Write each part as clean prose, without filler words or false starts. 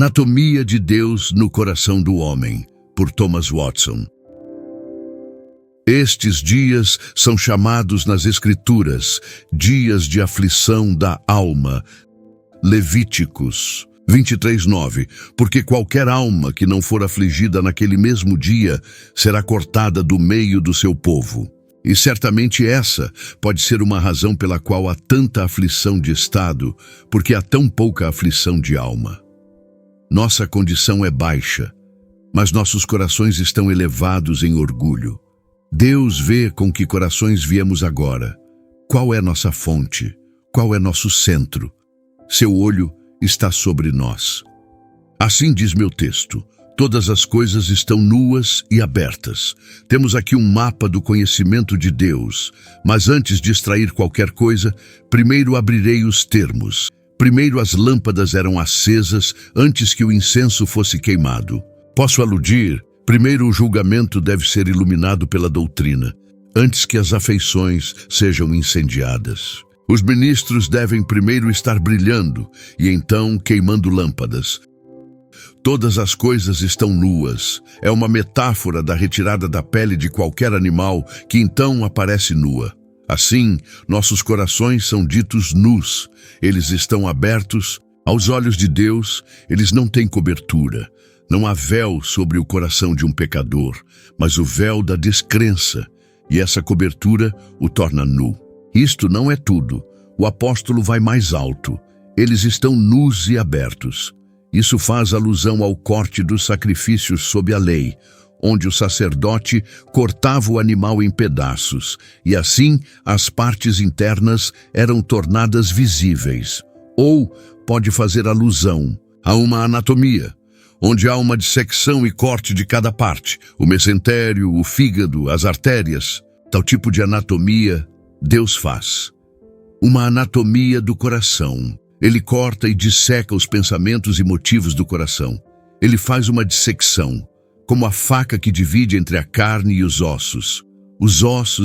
Anatomia de Deus no Coração do Homem, por Thomas Watson. Estes dias são chamados nas Escrituras dias de aflição da alma. Levíticos 23:9. Porque qualquer alma que não for afligida naquele mesmo dia será cortada do meio do seu povo. E certamente essa pode ser uma razão pela qual há tanta aflição de estado, porque há tão pouca aflição de alma. Nossa condição é baixa, mas nossos corações estão elevados em orgulho. Deus vê com que corações viemos agora. Qual é nossa fonte? Qual é nosso centro? Seu olho está sobre nós. Assim diz meu texto: todas as coisas estão nuas e abertas. Temos aqui um mapa do conhecimento de Deus, mas antes de extrair qualquer coisa, primeiro abrirei os termos. Primeiro as lâmpadas eram acesas antes que o incenso fosse queimado. Posso aludir? Primeiro o julgamento deve ser iluminado pela doutrina, antes que as afeições sejam incendiadas. Os ministros devem primeiro estar brilhando e então queimando lâmpadas. Todas as coisas estão nuas. É uma metáfora da retirada da pele de qualquer animal que então aparece nua. Assim, nossos corações são ditos nus. Eles estão abertos. Aos olhos de Deus, eles não têm cobertura. Não há véu sobre o coração de um pecador, mas o véu da descrença, e essa cobertura o torna nu. Isto não é tudo. O apóstolo vai mais alto. Eles estão nus e abertos. Isso faz alusão ao corte dos sacrifícios sob a lei, onde o sacerdote cortava o animal em pedaços, e assim as partes internas eram tornadas visíveis. Ou pode fazer alusão a uma anatomia, onde há uma dissecção e corte de cada parte, o mesentério, o fígado, as artérias. Tal tipo de anatomia Deus faz. Uma anatomia do coração. Ele corta e disseca os pensamentos e motivos do coração. Ele faz uma dissecção, como a faca que divide entre a carne e os ossos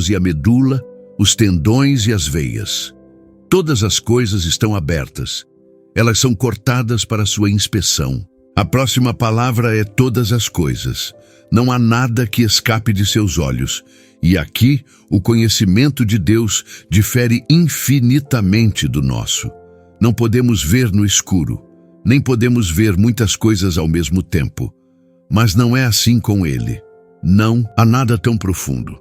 e a medula, os tendões e as veias. Todas as coisas estão abertas. Elas são cortadas para sua inspeção. A próxima palavra é todas as coisas. Não há nada que escape de seus olhos. E aqui, o conhecimento de Deus difere infinitamente do nosso. Não podemos ver no escuro, nem podemos ver muitas coisas ao mesmo tempo. Mas não é assim com Ele. Não há nada tão profundo.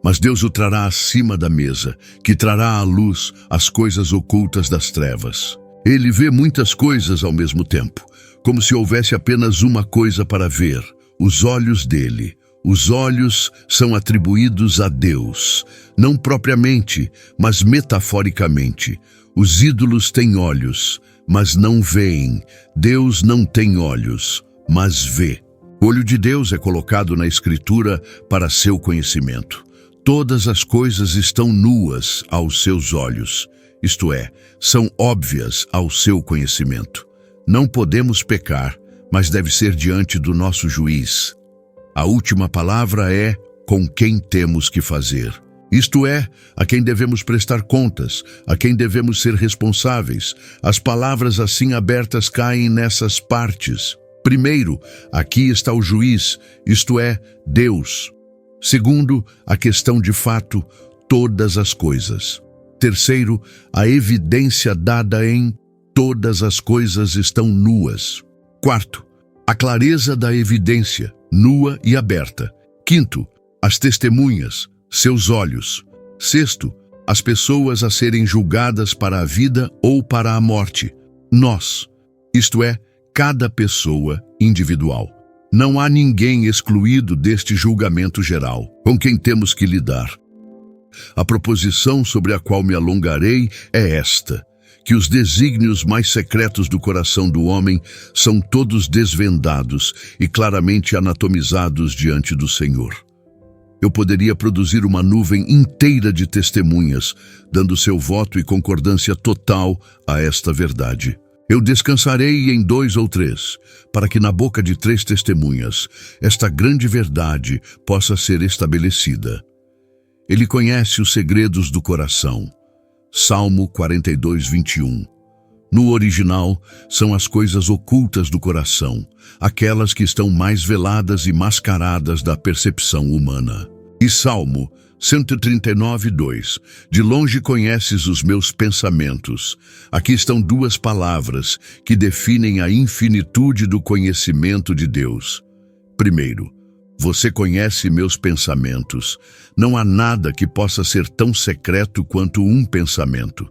Mas Deus o trará acima da mesa, que trará à luz as coisas ocultas das trevas. Ele vê muitas coisas ao mesmo tempo, como se houvesse apenas uma coisa para ver: os olhos dele. Os olhos são atribuídos a Deus, não propriamente, mas metaforicamente. Os ídolos têm olhos, mas não veem. Deus não tem olhos, mas vê. O olho de Deus é colocado na Escritura para seu conhecimento. Todas as coisas estão nuas aos seus olhos, isto é, são óbvias ao seu conhecimento. Não podemos pecar, mas deve ser diante do nosso juiz. A última palavra é com quem temos que fazer. Isto é, a quem devemos prestar contas, a quem devemos ser responsáveis. As palavras assim abertas caem nessas partes. Primeiro, aqui está o juiz, isto é, Deus. Segundo, a questão de fato, todas as coisas. Terceiro, a evidência dada em todas as coisas estão nuas. Quarto, a clareza da evidência, nua e aberta. Quinto, as testemunhas, seus olhos. Sexto, as pessoas a serem julgadas para a vida ou para a morte. Nós, isto é, cada pessoa individual. Não há ninguém excluído deste julgamento geral, com quem temos que lidar. A proposição sobre a qual me alongarei é esta: que os desígnios mais secretos do coração do homem são todos desvendados e claramente anatomizados diante do Senhor. Eu poderia produzir uma nuvem inteira de testemunhas, dando seu voto e concordância total a esta verdade. Eu descansarei em 2 ou 3, para que na boca de 3 testemunhas esta grande verdade possa ser estabelecida. Ele conhece os segredos do coração. Salmo 42:21. No original, são as coisas ocultas do coração, aquelas que estão mais veladas e mascaradas da percepção humana. E Salmo 139:2, de longe conheces os meus pensamentos. Aqui estão duas palavras que definem a infinitude do conhecimento de Deus. Primeiro, você conhece meus pensamentos. Não há nada que possa ser tão secreto quanto um pensamento.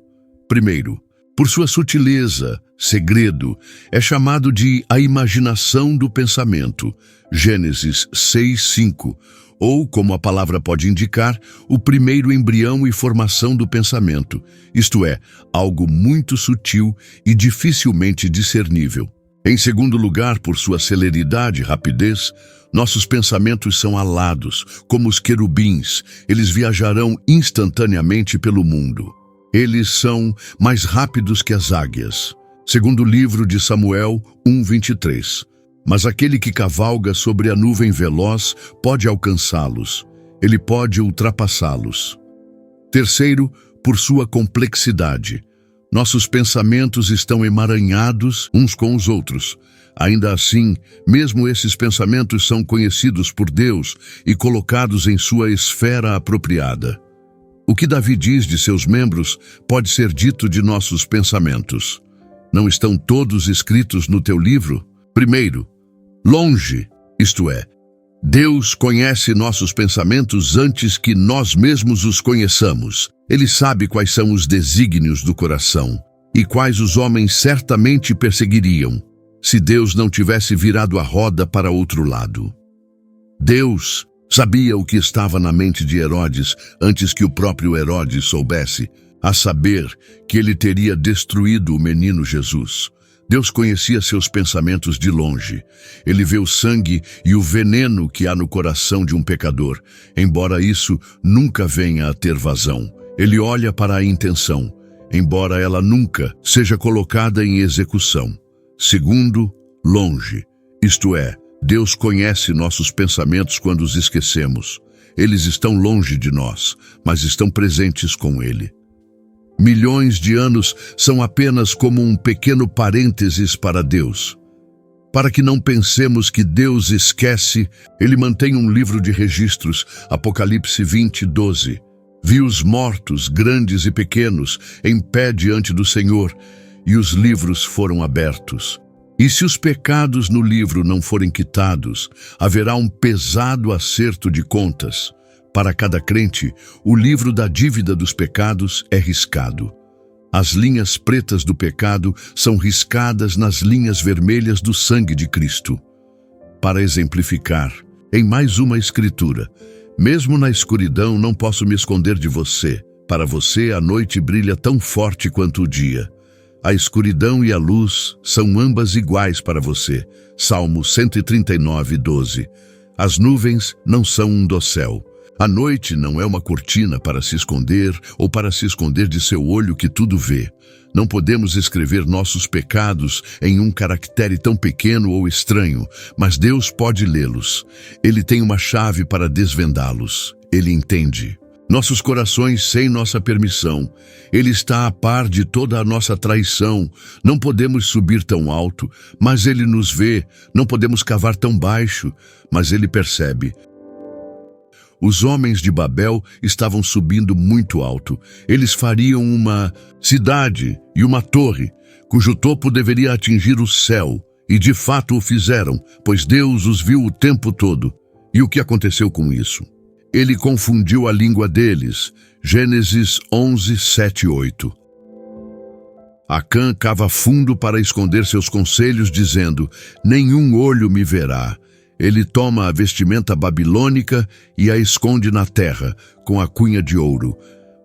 Primeiro, por sua sutileza, segredo, é chamado de a imaginação do pensamento, Gênesis 6:5, ou, como a palavra pode indicar, o primeiro embrião e formação do pensamento, isto é, algo muito sutil e dificilmente discernível. Em segundo lugar, por sua celeridade e rapidez, nossos pensamentos são alados, como os querubins, eles viajarão instantaneamente pelo mundo. Eles são mais rápidos que as águias. Segundo o livro de Samuel 1:23. Mas aquele que cavalga sobre a nuvem veloz pode alcançá-los. Ele pode ultrapassá-los. Terceiro, por sua complexidade. Nossos pensamentos estão emaranhados uns com os outros. Ainda assim, mesmo esses pensamentos são conhecidos por Deus e colocados em sua esfera apropriada. O que Davi diz de seus membros pode ser dito de nossos pensamentos. Não estão todos escritos no teu livro? Primeiro, longe, isto é, Deus conhece nossos pensamentos antes que nós mesmos os conheçamos. Ele sabe quais são os desígnios do coração e quais os homens certamente perseguiriam, se Deus não tivesse virado a roda para outro lado. Deus sabia o que estava na mente de Herodes antes que o próprio Herodes soubesse, a saber que ele teria destruído o menino Jesus. Deus conhecia seus pensamentos de longe. Ele vê o sangue e o veneno que há no coração de um pecador, embora isso nunca venha a ter vazão. Ele olha para a intenção, embora ela nunca seja colocada em execução. Segundo, longe, isto é, Deus conhece nossos pensamentos quando os esquecemos. Eles estão longe de nós, mas estão presentes com Ele. Milhões de anos são apenas como um pequeno parênteses para Deus. Para que não pensemos que Deus esquece, Ele mantém um livro de registros, Apocalipse 20:12. Vi os mortos, grandes e pequenos, em pé diante do Senhor, e os livros foram abertos. E se os pecados no livro não forem quitados, haverá um pesado acerto de contas. Para cada crente, o livro da dívida dos pecados é riscado. As linhas pretas do pecado são riscadas nas linhas vermelhas do sangue de Cristo. Para exemplificar, em mais uma escritura, mesmo na escuridão não posso me esconder de você. Para você a noite brilha tão forte quanto o dia. A escuridão e a luz são ambas iguais para você. Salmo 139:12. As nuvens não são um dossel. A noite não é uma cortina para se esconder ou para se esconder de seu olho que tudo vê. Não podemos escrever nossos pecados em um caractere tão pequeno ou estranho, mas Deus pode lê-los. Ele tem uma chave para desvendá-los. Ele entende nossos corações sem nossa permissão. Ele está a par de toda a nossa traição. Não podemos subir tão alto, mas Ele nos vê. Não podemos cavar tão baixo, mas Ele percebe. Os homens de Babel estavam subindo muito alto. Eles fariam uma cidade e uma torre, cujo topo deveria atingir o céu. E de fato o fizeram, pois Deus os viu o tempo todo. E o que aconteceu com isso? Ele confundiu a língua deles. Gênesis 11:7-8. Acã cava fundo para esconder seus conselhos, dizendo: nenhum olho me verá. Ele toma a vestimenta babilônica e a esconde na terra, com a cunha de ouro.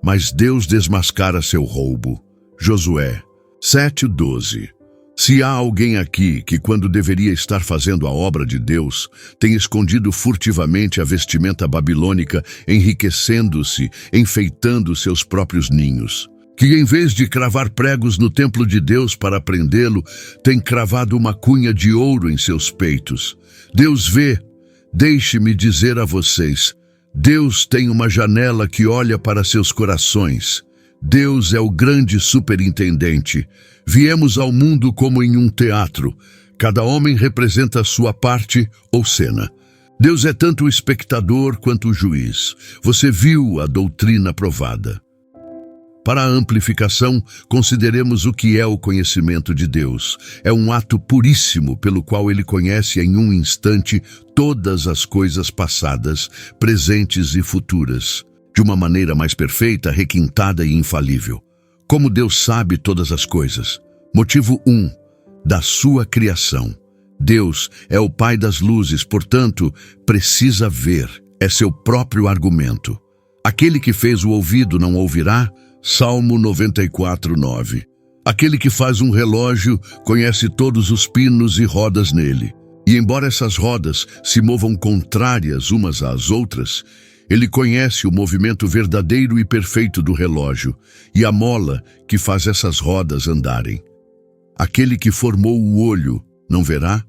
Mas Deus desmascara seu roubo. Josué 7:12. Se há alguém aqui que, quando deveria estar fazendo a obra de Deus, tem escondido furtivamente a vestimenta babilônica, enriquecendo-se, enfeitando seus próprios ninhos, que em vez de cravar pregos no templo de Deus para prendê-lo, tem cravado uma cunha de ouro em seus peitos. Deus vê. Deixe-me dizer a vocês, Deus tem uma janela que olha para seus corações. Deus é o grande superintendente. Viemos ao mundo como em um teatro. Cada homem representa a sua parte ou cena. Deus é tanto o espectador quanto o juiz. Você viu a doutrina provada. Para a amplificação, consideremos o que é o conhecimento de Deus. É um ato puríssimo pelo qual ele conhece em um instante todas as coisas passadas, presentes e futuras, de uma maneira mais perfeita, requintada e infalível. Como Deus sabe todas as coisas? Motivo 1. Da sua criação. Deus é o Pai das luzes, portanto, precisa ver. É seu próprio argumento. Aquele que fez o ouvido não ouvirá? Salmo 94:9. Aquele que faz um relógio conhece todos os pinos e rodas nele. E embora essas rodas se movam contrárias umas às outras, ele conhece o movimento verdadeiro e perfeito do relógio e a mola que faz essas rodas andarem. Aquele que formou o olho não verá?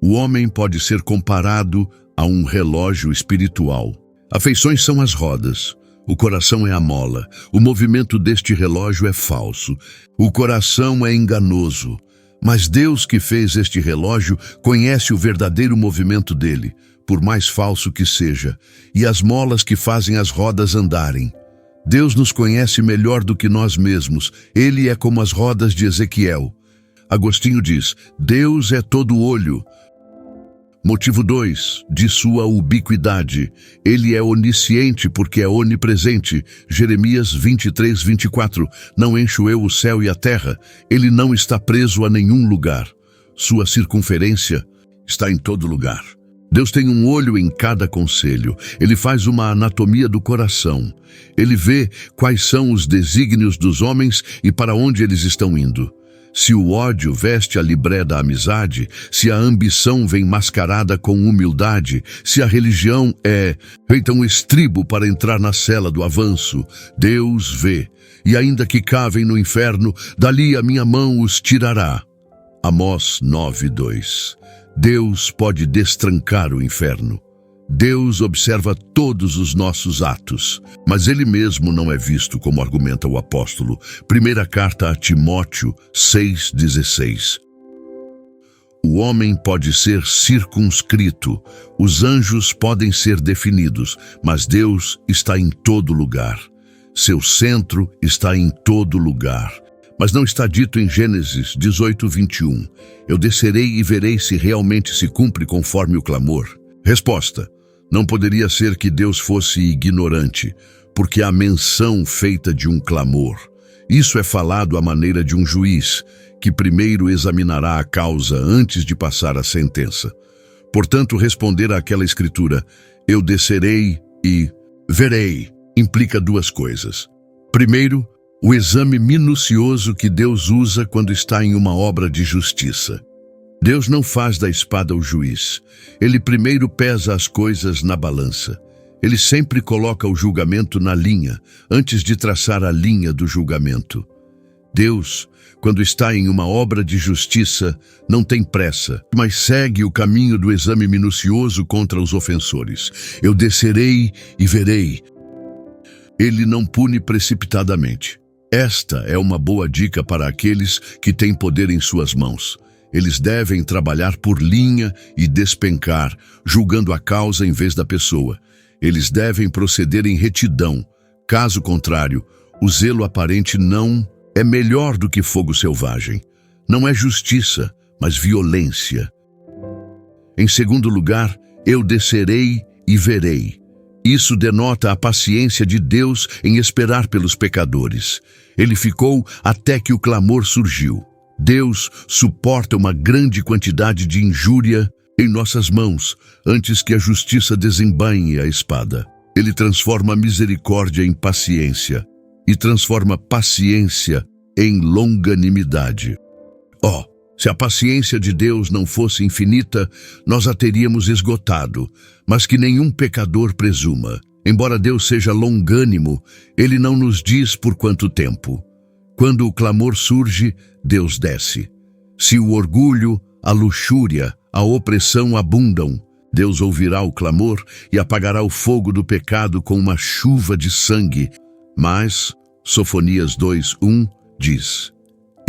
O homem pode ser comparado a um relógio espiritual. Afeições são as rodas. O coração é a mola. O movimento deste relógio é falso. O coração é enganoso. Mas Deus que fez este relógio conhece o verdadeiro movimento dele, por mais falso que seja, e as molas que fazem as rodas andarem. Deus nos conhece melhor do que nós mesmos. Ele é como as rodas de Ezequiel. Agostinho diz, Deus é todo olho. Motivo 2, de sua ubiquidade. Ele é onisciente porque é onipresente. Jeremias 23:24. Não encho eu o céu e a terra. Ele não está preso a nenhum lugar. Sua circunferência está em todo lugar. Deus tem um olho em cada conselho. Ele faz uma anatomia do coração. Ele vê quais são os desígnios dos homens e para onde eles estão indo. Se o ódio veste a libré da amizade, se a ambição vem mascarada com humildade, se a religião é feita um estribo para entrar na cela do avanço, Deus vê. E ainda que cavem no inferno, dali a minha mão os tirará. Amós 9:2. Deus pode destrancar o inferno. Deus observa todos os nossos atos, mas ele mesmo não é visto, como argumenta o apóstolo. Primeira carta a Timóteo 6:16. O homem pode ser circunscrito, os anjos podem ser definidos, mas Deus está em todo lugar. Seu centro está em todo lugar. Mas não está dito em Gênesis 18:21. Eu descerei e verei se realmente se cumpre conforme o clamor. Resposta. Não poderia ser que Deus fosse ignorante, porque há menção feita de um clamor. Isso é falado à maneira de um juiz, que primeiro examinará a causa antes de passar a sentença. Portanto, responder àquela escritura, eu descerei e verei, implica duas coisas. Primeiro, o exame minucioso que Deus usa quando está em uma obra de justiça. Deus não faz da espada o juiz. Ele primeiro pesa as coisas na balança. Ele sempre coloca o julgamento na linha, antes de traçar a linha do julgamento. Deus, quando está em uma obra de justiça, não tem pressa, mas segue o caminho do exame minucioso contra os ofensores. Eu descerei e verei. Ele não pune precipitadamente. Esta é uma boa dica para aqueles que têm poder em suas mãos. Eles devem trabalhar por linha e despencar, julgando a causa em vez da pessoa. Eles devem proceder em retidão. Caso contrário, o zelo aparente não é melhor do que fogo selvagem. Não é justiça, mas violência. Em segundo lugar, eu descerei e verei. Isso denota a paciência de Deus em esperar pelos pecadores. Ele ficou até que o clamor surgiu. Deus suporta uma grande quantidade de injúria em nossas mãos antes que a justiça desembainhe a espada. Ele transforma a misericórdia em paciência e transforma paciência em longanimidade. Se a paciência de Deus não fosse infinita, nós a teríamos esgotado, mas que nenhum pecador presuma. Embora Deus seja longânimo, ele não nos diz por quanto tempo. Quando o clamor surge, Deus desce. Se o orgulho, a luxúria, a opressão abundam, Deus ouvirá o clamor e apagará o fogo do pecado com uma chuva de sangue. Mas Sofonias 2:1 diz: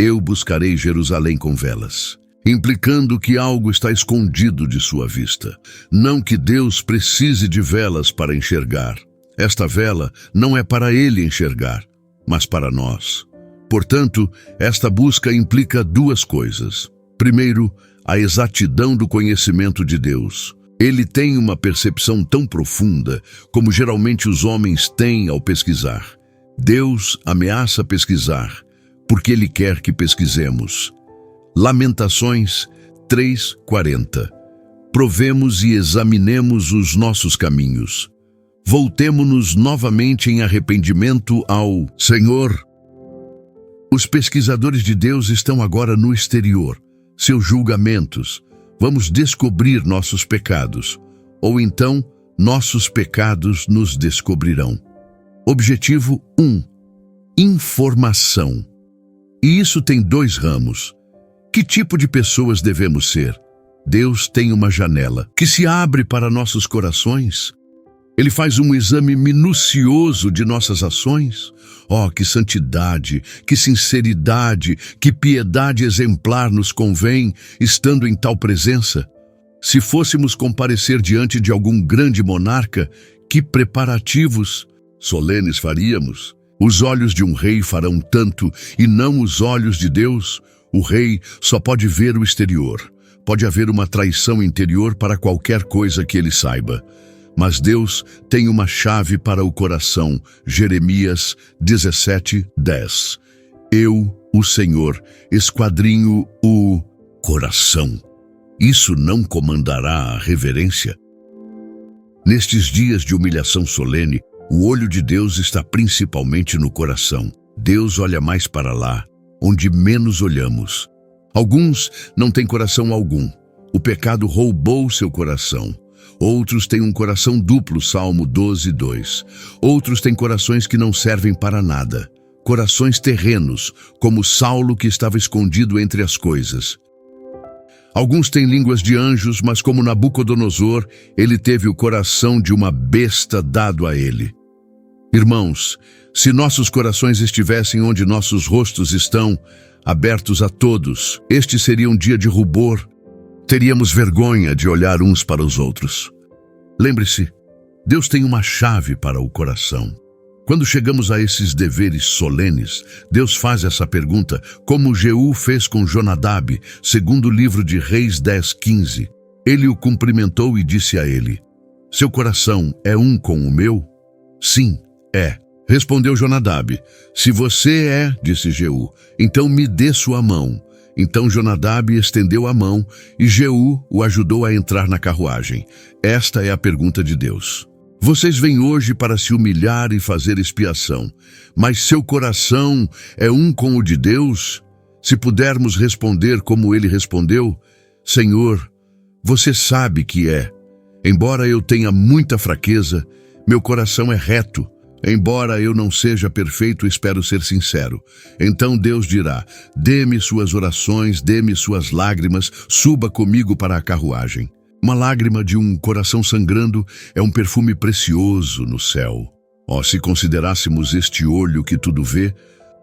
Eu buscarei Jerusalém com velas, implicando que algo está escondido de sua vista. Não que Deus precise de velas para enxergar. Esta vela não é para ele enxergar, mas para nós. Portanto, esta busca implica duas coisas. Primeiro, a exatidão do conhecimento de Deus. Ele tem uma percepção tão profunda como geralmente os homens têm ao pesquisar. Deus ameaça pesquisar, porque Ele quer que pesquisemos. Lamentações 3:40. Provemos e examinemos os nossos caminhos. Voltemo-nos novamente em arrependimento ao Senhor. Os pesquisadores de Deus estão agora no exterior, seus julgamentos. Vamos descobrir nossos pecados, ou então nossos pecados nos descobrirão. Objetivo 1. Informação. E isso tem dois ramos. Que tipo de pessoas devemos ser? Deus tem uma janela que se abre para nossos corações. Ele faz um exame minucioso de nossas ações. Oh, que santidade, que sinceridade, que piedade exemplar nos convém, estando em tal presença. Se fôssemos comparecer diante de algum grande monarca, que preparativos solenes faríamos. Os olhos de um rei farão tanto, e não os olhos de Deus. O rei só pode ver o exterior. Pode haver uma traição interior para qualquer coisa que ele saiba. Mas Deus tem uma chave para o coração. Jeremias 17:10. Eu, o Senhor, esquadrinho o coração. Isso não comandará a reverência? Nestes dias de humilhação solene, o olho de Deus está principalmente no coração. Deus olha mais para lá, onde menos olhamos. Alguns não têm coração algum. O pecado roubou seu coração. Outros têm um coração duplo, Salmo 12:2. Outros têm corações que não servem para nada. Corações terrenos, como Saulo que estava escondido entre as coisas. Alguns têm línguas de anjos, mas como Nabucodonosor, ele teve o coração de uma besta dado a ele. Irmãos, se nossos corações estivessem onde nossos rostos estão, abertos a todos, este seria um dia de rubor. Teríamos vergonha de olhar uns para os outros. Lembre-se, Deus tem uma chave para o coração. Quando chegamos a esses deveres solenes, Deus faz essa pergunta, como Jeú fez com Jonadab, segundo o livro de Reis 10:15. Ele o cumprimentou e disse a ele: Seu coração é um com o meu? Sim, é. Respondeu Jonadab. Se você é, disse Jeú, então me dê sua mão. Então Jonadab estendeu a mão e Jeú o ajudou a entrar na carruagem. Esta é a pergunta de Deus. Vocês vêm hoje para se humilhar e fazer expiação, mas seu coração é um com o de Deus? Se pudermos responder como ele respondeu: Senhor, você sabe que é. Embora eu tenha muita fraqueza, meu coração é reto. Embora eu não seja perfeito, espero ser sincero. Então Deus dirá: dê-me suas orações, dê-me suas lágrimas, suba comigo para a carruagem. Uma lágrima de um coração sangrando é um perfume precioso no céu. Se considerássemos este olho que tudo vê,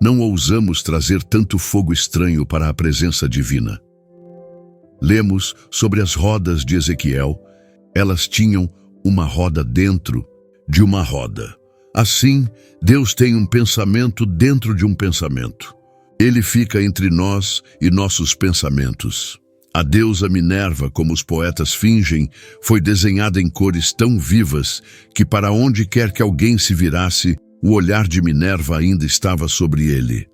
não ousamos trazer tanto fogo estranho para a presença divina. Lemos sobre as rodas de Ezequiel. Elas tinham uma roda dentro de uma roda. Assim, Deus tem um pensamento dentro de um pensamento. Ele fica entre nós e nossos pensamentos. A deusa Minerva, como os poetas fingem, foi desenhada em cores tão vivas que para onde quer que alguém se virasse, o olhar de Minerva ainda estava sobre ele.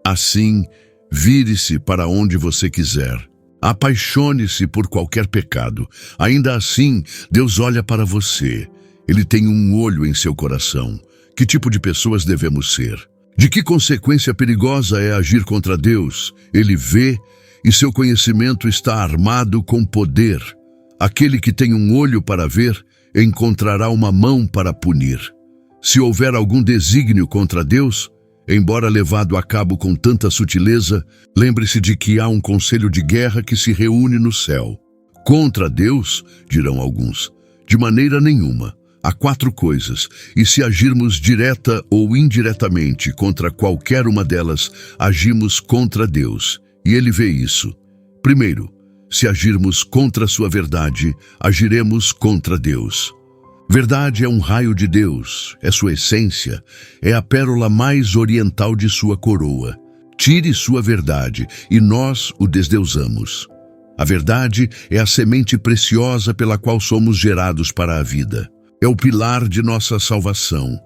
Assim, vire-se para onde você quiser. Apaixone-se por qualquer pecado. Ainda assim, Deus olha para você. Ele tem um olho em seu coração. Que tipo de pessoas devemos ser? De que consequência perigosa é agir contra Deus? Ele vê e seu conhecimento está armado com poder. Aquele que tem um olho para ver, encontrará uma mão para punir. Se houver algum desígnio contra Deus, embora levado a cabo com tanta sutileza, lembre-se de que há um conselho de guerra que se reúne no céu. Contra Deus, dirão alguns, de maneira nenhuma. Há 4 coisas, e se agirmos direta ou indiretamente contra qualquer uma delas, agimos contra Deus, e Ele vê isso. Primeiro, se agirmos contra a sua verdade, agiremos contra Deus. Verdade é um raio de Deus, é sua essência, é a pérola mais oriental de sua coroa. Tire sua verdade, e nós o desdeusamos. A verdade é a semente preciosa pela qual somos gerados para a vida. É o pilar de nossa salvação.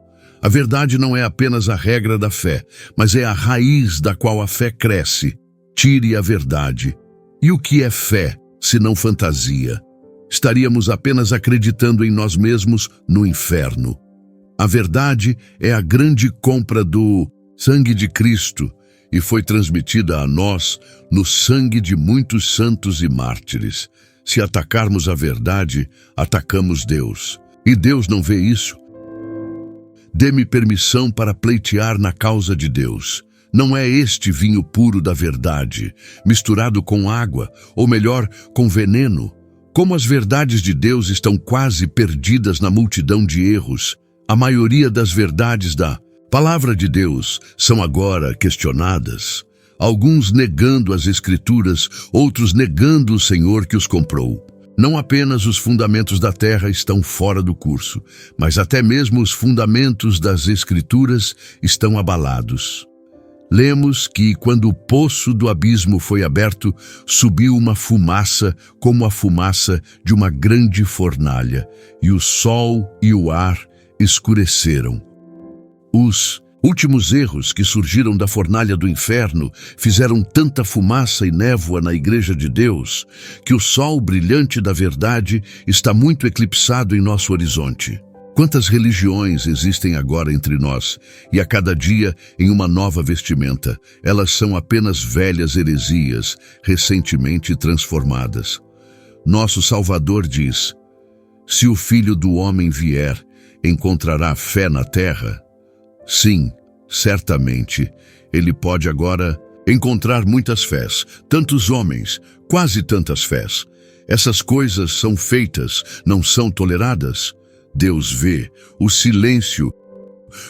A verdade não é apenas a regra da fé, mas é a raiz da qual a fé cresce. Tire a verdade. E o que é fé, se não fantasia? Estaríamos apenas acreditando em nós mesmos no inferno. A verdade é a grande compra do sangue de Cristo e foi transmitida a nós no sangue de muitos santos e mártires. Se atacarmos a verdade, atacamos Deus. E Deus não vê isso? Dê-me permissão para pleitear na causa de Deus. Não é este vinho puro da verdade, misturado com água, ou melhor, com veneno. Como as verdades de Deus estão quase perdidas na multidão de erros, a maioria das verdades da Palavra de Deus são agora questionadas. Alguns negando as Escrituras, outros negando o Senhor que os comprou. Não apenas os fundamentos da terra estão fora do curso, mas até mesmo os fundamentos das Escrituras estão abalados. Lemos que, quando o poço do abismo foi aberto, subiu uma fumaça como a fumaça de uma grande fornalha, e o sol e o ar escureceram. Os últimos erros que surgiram da fornalha do inferno fizeram tanta fumaça e névoa na Igreja de Deus que o sol brilhante da verdade está muito eclipsado em nosso horizonte. Quantas religiões existem agora entre nós, e a cada dia em uma nova vestimenta. Elas são apenas velhas heresias, recentemente transformadas. Nosso Salvador diz: se o Filho do Homem vier, encontrará fé na terra? Sim, certamente, ele pode agora encontrar muitas fés, tantos homens, quase tantas fés. Essas coisas são feitas, não são toleradas. Deus vê. O silêncio,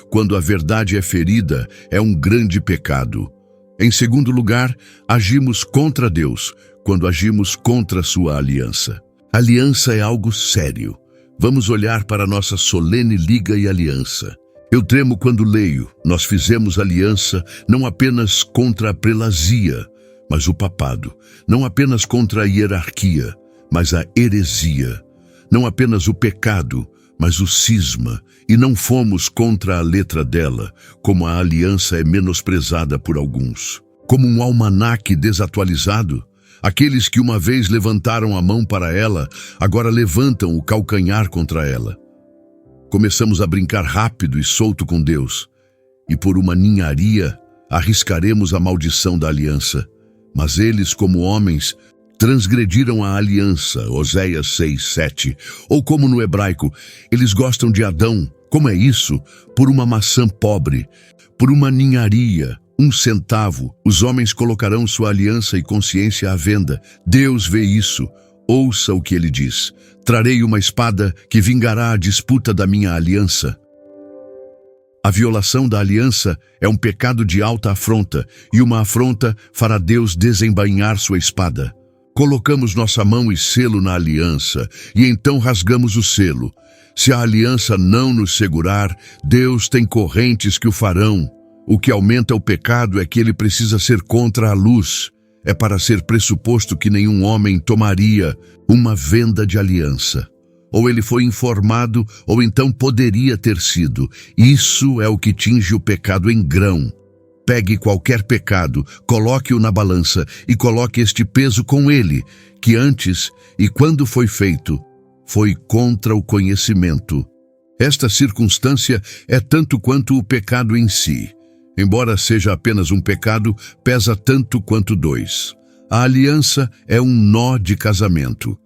quando a verdade é ferida, é um grande pecado. Em segundo lugar, agimos contra Deus, quando agimos contra sua aliança. Aliança é algo sério. Vamos olhar para nossa solene liga e aliança. Eu tremo quando leio: nós fizemos aliança não apenas contra a prelazia, mas o papado, não apenas contra a hierarquia, mas a heresia, não apenas o pecado, mas o cisma, e não fomos contra a letra dela, como a aliança é menosprezada por alguns. Como um almanaque desatualizado, aqueles que uma vez levantaram a mão para ela, agora levantam o calcanhar contra ela. Começamos a brincar rápido e solto com Deus, e por uma ninharia arriscaremos a maldição da aliança. Mas eles, como homens, transgrediram a aliança, Oséias 6:7. Ou como no hebraico, eles gostam de Adão. Como é isso? Por uma maçã pobre, por uma ninharia, 1 centavo, os homens colocarão sua aliança e consciência à venda. Deus vê isso. Ouça o que ele diz: trarei uma espada que vingará a disputa da minha aliança. A violação da aliança é um pecado de alta afronta, e uma afronta fará Deus desembainhar sua espada. Colocamos nossa mão e selo na aliança, e então rasgamos o selo. Se a aliança não nos segurar, Deus tem correntes que o farão. O que aumenta o pecado é que ele precisa ser contra a luz. É para ser pressuposto que nenhum homem tomaria uma venda de aliança. Ou ele foi informado, ou então poderia ter sido. Isso é o que tinge o pecado em grão. Pegue qualquer pecado, coloque-o na balança e coloque este peso com ele, que antes e quando foi feito, foi contra o conhecimento. Esta circunstância é tanto quanto o pecado em si. Embora seja apenas um pecado, pesa tanto quanto 2. A aliança é um nó de casamento.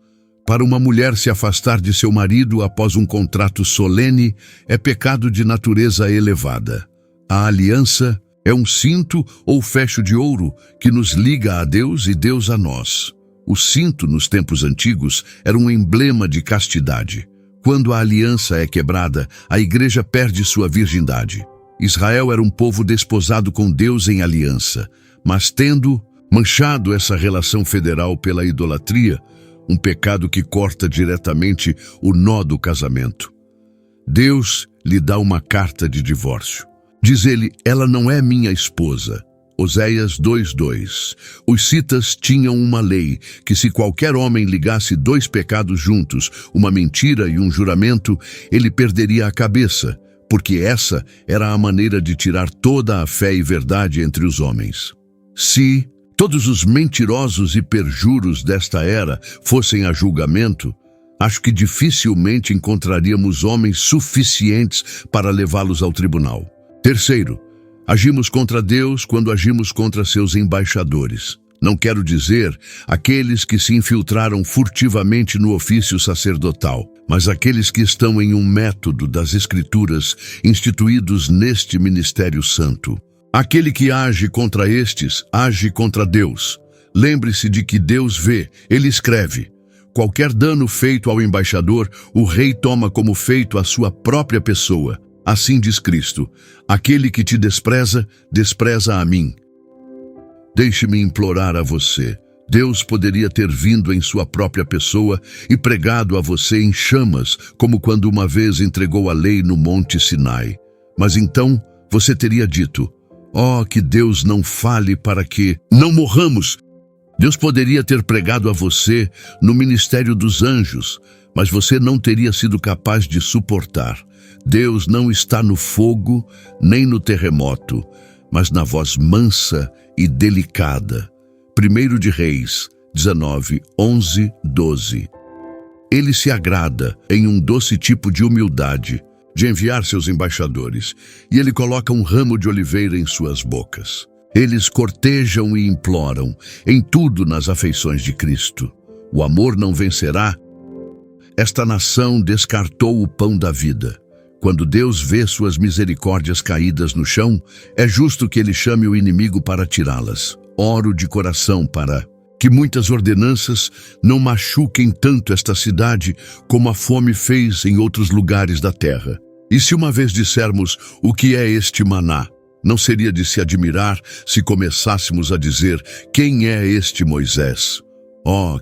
Para uma mulher se afastar de seu marido após um contrato solene, é pecado de natureza elevada. A aliança é um cinto ou fecho de ouro que nos liga a Deus e Deus a nós. O cinto, nos tempos antigos, era um emblema de castidade. Quando a aliança é quebrada, a igreja perde sua virgindade. Israel era um povo desposado com Deus em aliança, mas tendo manchado essa relação federal pela idolatria, um pecado que corta diretamente o nó do casamento. Deus lhe dá uma carta de divórcio. Diz ele, ela não é minha esposa. Oséias 2:2. Os citas tinham uma lei que se qualquer homem ligasse dois pecados juntos, uma mentira e um juramento, ele perderia a cabeça, porque essa era a maneira de tirar toda a fé e verdade entre os homens. Se todos os mentirosos e perjuros desta era fossem a julgamento, acho que dificilmente encontraríamos homens suficientes para levá-los ao tribunal. Terceiro, agimos contra Deus quando agimos contra seus embaixadores. Não quero dizer aqueles que se infiltraram furtivamente no ofício sacerdotal, mas aqueles que estão em um método das Escrituras instituídos neste ministério santo. Aquele que age contra estes, age contra Deus. Lembre-se de que Deus vê, ele escreve. Qualquer dano feito ao embaixador, o rei toma como feito a sua própria pessoa. Assim diz Cristo, aquele que te despreza, despreza a mim. Deixe-me implorar a você. Deus poderia ter vindo em sua própria pessoa e pregado a você em chamas, como quando uma vez entregou a lei no Monte Sinai. Mas então você teria dito, que Deus não fale para que não morramos. Deus poderia ter pregado a você no ministério dos anjos, mas você não teria sido capaz de suportar. Deus não está no fogo, nem no terremoto, mas na voz mansa e delicada. 1 de Reis 19:11-12. Ele se agrada em um doce tipo de humildade, de enviar seus embaixadores, e ele coloca um ramo de oliveira em suas bocas. Eles cortejam e imploram, em tudo nas afeições de Cristo. O amor não vencerá. Esta nação descartou o pão da vida. Quando Deus vê suas misericórdias caídas no chão, é justo que ele chame o inimigo para tirá-las. Oro de coração para que muitas ordenanças não machuquem tanto esta cidade como a fome fez em outros lugares da terra. E se uma vez dissermos o que é este maná, não seria de se admirar se começássemos a dizer quem é este Moisés?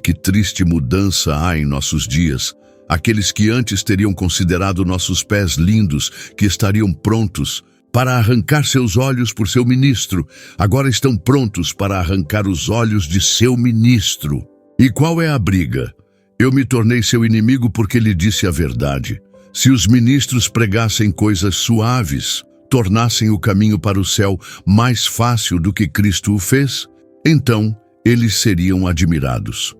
Que triste mudança há em nossos dias. Aqueles que antes teriam considerado nossos pés lindos, que estariam prontos para arrancar seus olhos por seu ministro, agora estão prontos para arrancar os olhos de seu ministro. E qual é a briga? Eu me tornei seu inimigo porque lhe disse a verdade. Se os ministros pregassem coisas suaves, tornassem o caminho para o céu mais fácil do que Cristo o fez, então eles seriam admirados.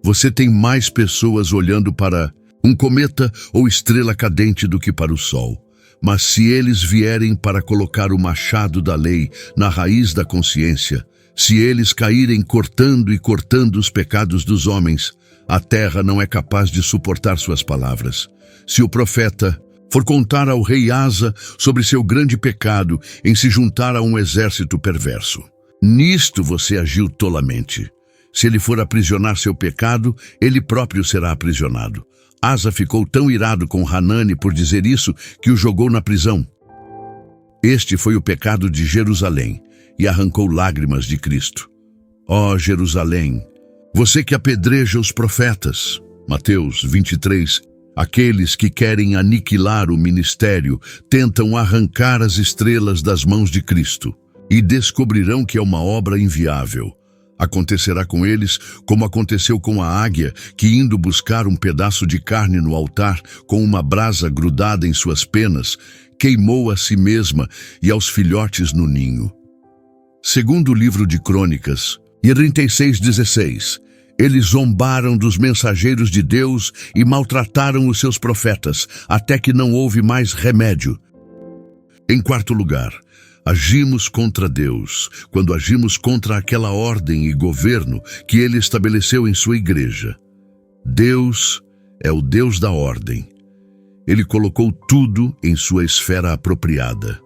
Você tem mais pessoas olhando para um cometa ou estrela cadente do que para o sol. Mas se eles vierem para colocar o machado da lei na raiz da consciência, se eles caírem cortando e cortando os pecados dos homens, a terra não é capaz de suportar suas palavras. Se o profeta for contar ao rei Asa sobre seu grande pecado em se juntar a um exército perverso, nisto você agiu tolamente. Se ele for aprisionar seu pecado, ele próprio será aprisionado. Asa ficou tão irado com Hanani por dizer isso que o jogou na prisão. Este foi o pecado de Jerusalém e arrancou lágrimas de Cristo. Ó Jerusalém, você que apedreja os profetas. Mateus 23. Aqueles que querem aniquilar o ministério tentam arrancar as estrelas das mãos de Cristo e descobrirão que é uma obra inviável. Acontecerá com eles como aconteceu com a águia que, indo buscar um pedaço de carne no altar, com uma brasa grudada em suas penas, queimou a si mesma e aos filhotes no ninho. Segundo o livro de Crônicas, 36:16, eles zombaram dos mensageiros de Deus e maltrataram os seus profetas, até que não houve mais remédio. Em quarto lugar, agimos contra Deus quando agimos contra aquela ordem e governo que ele estabeleceu em sua igreja. Deus é o Deus da ordem. Ele colocou tudo em sua esfera apropriada.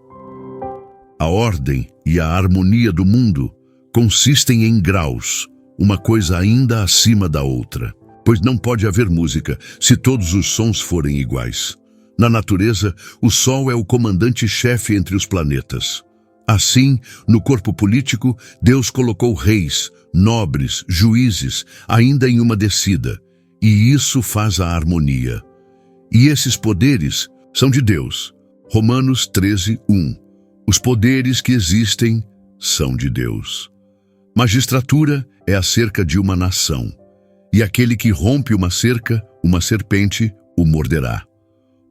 A ordem e a harmonia do mundo consistem em graus, uma coisa ainda acima da outra. pois não pode haver música se todos os sons forem iguais. Na natureza, o Sol é o comandante-chefe entre os planetas. Assim, no corpo político, Deus colocou reis, nobres, juízes, ainda em uma descida, e isso faz a harmonia. E esses poderes são de Deus. Romanos 13:1. Os poderes que existem são de Deus. Magistratura é a cerca de uma nação, e aquele que rompe uma cerca, uma serpente, o morderá.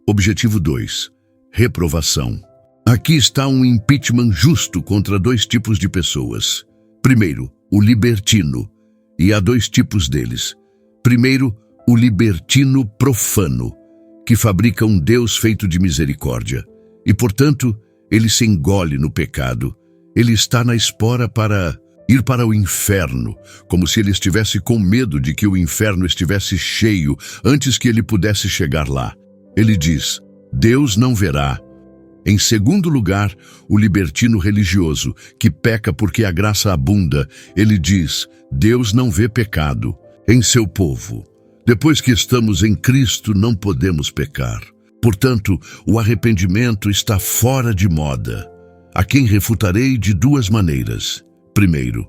Objetivo 2. Reprovação. Aqui está um impeachment justo contra dois tipos de pessoas. Primeiro, o libertino, e há dois tipos deles. Primeiro, o libertino profano, que fabrica um Deus feito de misericórdia, e, portanto, ele se engole no pecado. Ele está na espora para ir para o inferno, como se ele estivesse com medo de que o inferno estivesse cheio antes que ele pudesse chegar lá. Ele diz: Deus não verá. Em segundo lugar, o libertino religioso, que peca porque a graça abunda, ele diz: Deus não vê pecado em seu povo. Depois que estamos em Cristo, não podemos pecar. Portanto, o arrependimento está fora de moda. A quem refutarei de duas maneiras. Primeiro,